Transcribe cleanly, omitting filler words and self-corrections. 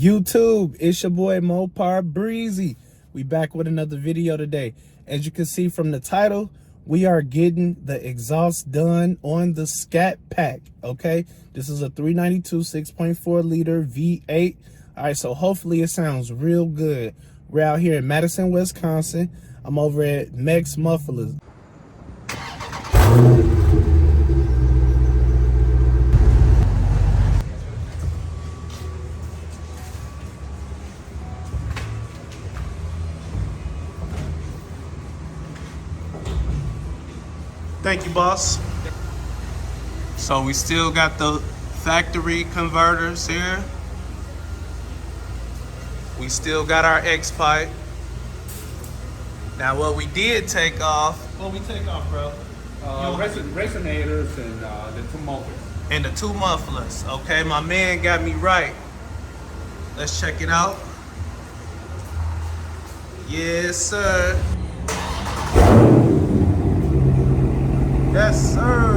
YouTube, it's your boy Mopar Breezy. We back with another video today. As you can see from the title, we are getting the exhaust done on the Scat Pack, okay? This is a 392 6.4 liter V8. All right, so hopefully it sounds real good. We're out here in Madison, Wisconsin. I'm over at Mex Mufflers. Thank you, boss. So we still got the factory converters here. We still got our X pipe. Now what we did take off, what we take off, bro? Resonators and the two mufflers. And the two mufflers. Okay, my man got me right. Let's check it out. Yes, sir. Yes, sir.